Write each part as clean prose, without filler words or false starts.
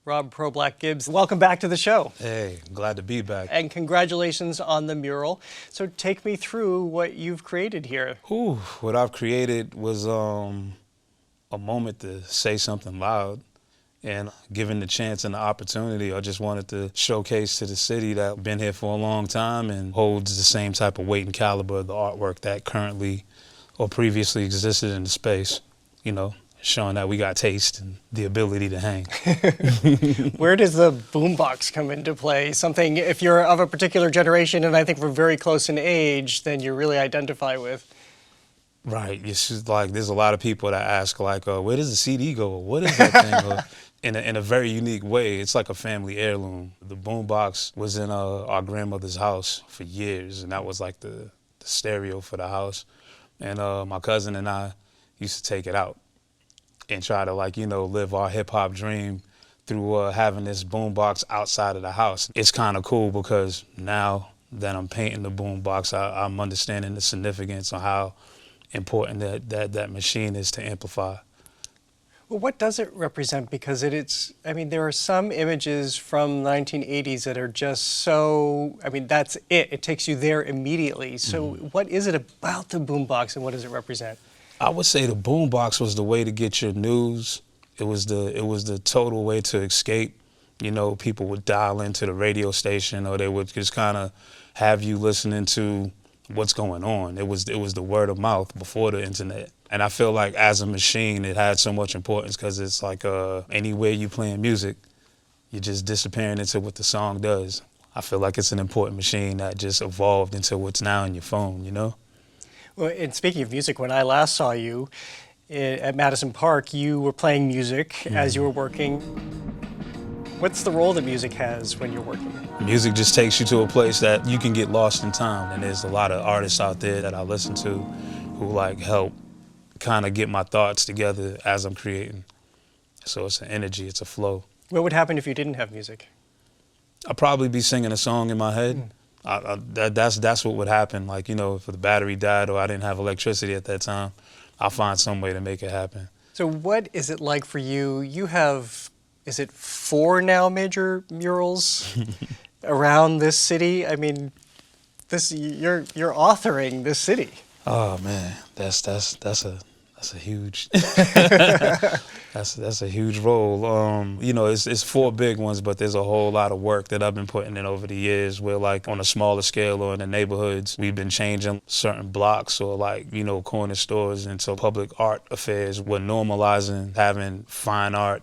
Rob ProBlak Gibbs, welcome back to the show. Hey, glad to be back. And congratulations on the mural. So take me through what you've created here. Ooh, what I've created was a moment to say something loud. And given the chance and the opportunity, I just wanted to showcase to the city that I've been here for a long time and holds the same type of weight and caliber of the artwork that currently or previously existed in the space, you know, showing that we got taste and the ability to hang. Where does the boombox come into play? Something, if you're of a particular generation, and I think we're very close in age, then you really identify with. Right. It's just like there's a lot of people that ask, like, where does the CD go? Or what is that thing? Or, in a very unique way, it's like a family heirloom. The boombox was in our grandmother's house for years, and that was like the stereo for the house. And my cousin and I used to take it out and try to, like, you know, live our hip-hop dream through having this boombox outside of the house. It's kind of cool because now that I'm painting the boombox, I'm understanding the significance of how important that machine is to amplify. Well, what does it represent? Because I mean, there are some images from the 1980s that are just so, I mean, that's it. It takes you there immediately. So what is it about the boombox and what does it represent? I would say the boombox was the way to get your news. It was the total way to escape. You know, people would dial into the radio station or they would just kind of have you listening to what's going on. It was the word of mouth before the internet. And I feel like as a machine, it had so much importance because it's like anywhere you playing music, you're just disappearing into what the song does. I feel like it's an important machine that just evolved into what's now in your phone, you know? Well, and speaking of music, when I last saw you at Madison Park, you were playing music as you were working. What's the role that music has when you're working? Music just takes you to a place that you can get lost in time. And there's a lot of artists out there that I listen to who like help kind of get my thoughts together as I'm creating. So it's an energy, it's a flow. What would happen if you didn't have music? I'd probably be singing a song in my head. That's what would happen. Like, you know, if the battery died or I didn't have electricity at that time, I'll find some way to make it happen. So what is it like for you? You have, is it 4 now major murals around this city? I mean, you're authoring this city. Oh man, that's a huge that's a huge role. You know, it's 4 big ones, but there's a whole lot of work that I've been putting in over the years where, like, on a smaller scale or in the neighborhoods, we've been changing certain blocks or, like, you know, corner stores into public art affairs. We're normalizing having fine art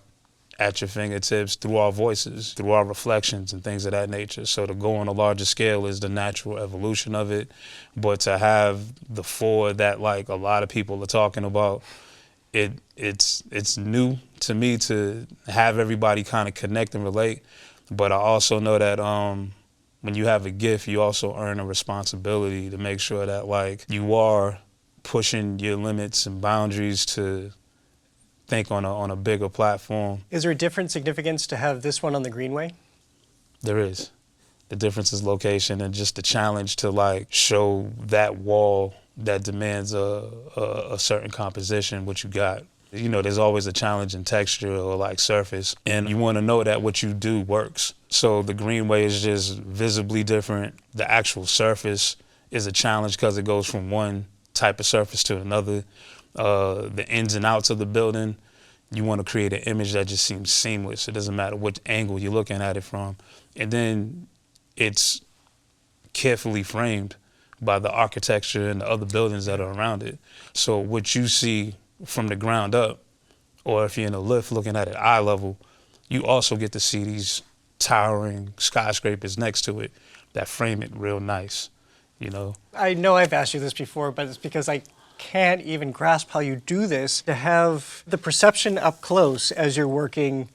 at your fingertips through our voices, through our reflections and things of that nature. So to go on a larger scale is the natural evolution of it. But to have the 4 that, like, a lot of people are talking about, it's new to me to have everybody kind of connect and relate. But I also know that when you have a gift, you also earn a responsibility to make sure that, like, you are pushing your limits and boundaries to think on a bigger platform. Is there a different significance to have this one on the Greenway? There is. The difference is location and just the challenge to, like, show that wall that demands a certain composition, what you got. You know, there's always a challenge in texture or, like, surface, and you want to know that what you do works. So the Greenway is just visibly different. The actual surface is a challenge because it goes from one type of surface to another. The ins and outs of the building, you want to create an image that just seems seamless. It doesn't matter what angle you're looking at it from. And then it's carefully framed by the architecture and the other buildings that are around it. So what you see from the ground up, or if you're in a lift looking at it eye level, you also get to see these towering skyscrapers next to it that frame it real nice, you know? I know I've asked you this before, but it's because I can't even grasp how you do this, to have the perception up close as you're working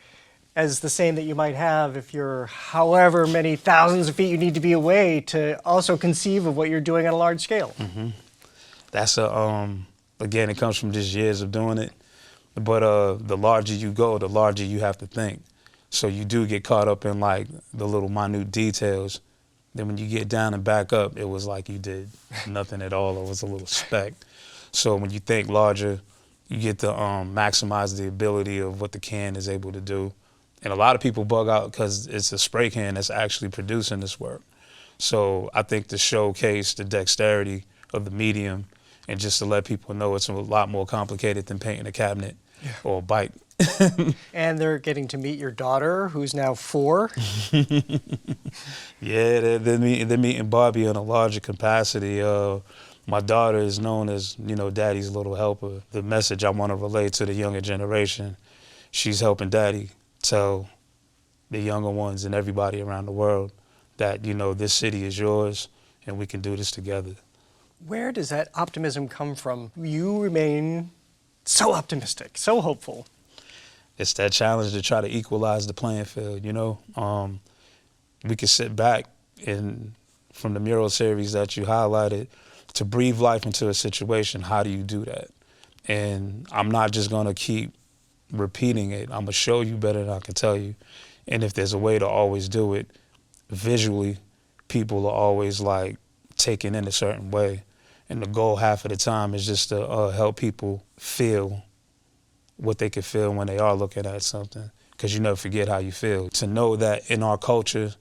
as the same that you might have if you're however many thousands of feet you need to be away, to also conceive of what you're doing on a large scale. That's again, it comes from just years of doing it. But the larger you go, the larger you have to think. So you do get caught up in, like, the little minute details. Then when you get down and back up, it was like you did nothing at all. It was a little speck. So when you think larger, you get to maximize the ability of what the can is able to do. And a lot of people bug out because it's a spray can that's actually producing this work. So I think to showcase the dexterity of the medium and just to let people know it's a lot more complicated than painting a cabinet or a bike. And they're getting to meet your daughter, who's now 4. Yeah, they're meeting Barbie in a larger capacity. My daughter is known as, Daddy's little helper. The message I want to relay to the younger generation, she's helping Daddy tell the younger ones and everybody around the world that, this city is yours and we can do this together. Where does that optimism come from? You remain so optimistic, so hopeful. It's that challenge to try to equalize the playing field, We could sit back and from the mural series that you highlighted, to breathe life into a situation, how do you do that? And I'm not just gonna keep repeating it. I'm gonna show you better than I can tell you. And if there's a way to always do it visually, people are always like taken in a certain way. And the goal half of the time is just to help people feel what they can feel when they are looking at something, because you never forget how you feel. To know that in our culture,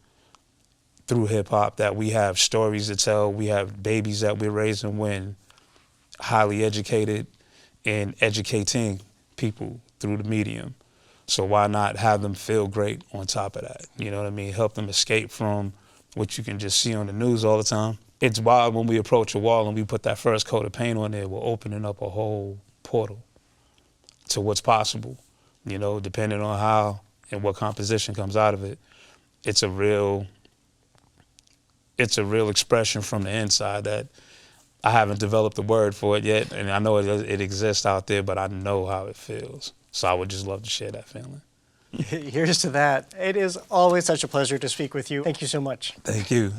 through hip hop, that we have stories to tell, we have babies that we're raising when highly educated and educating people through the medium. So why not have them feel great on top of that? You know what I mean? Help them escape from what you can just see on the news all the time. It's wild when we approach a wall and we put that first coat of paint on there, we're opening up a whole portal to what's possible, depending on how and what composition comes out of it. It's a real expression from the inside that I haven't developed a word for it yet, and I know it exists out there, but I know how it feels. So I would just love to share that feeling. Here's to that. It is always such a pleasure to speak with you. Thank you so much. Thank you.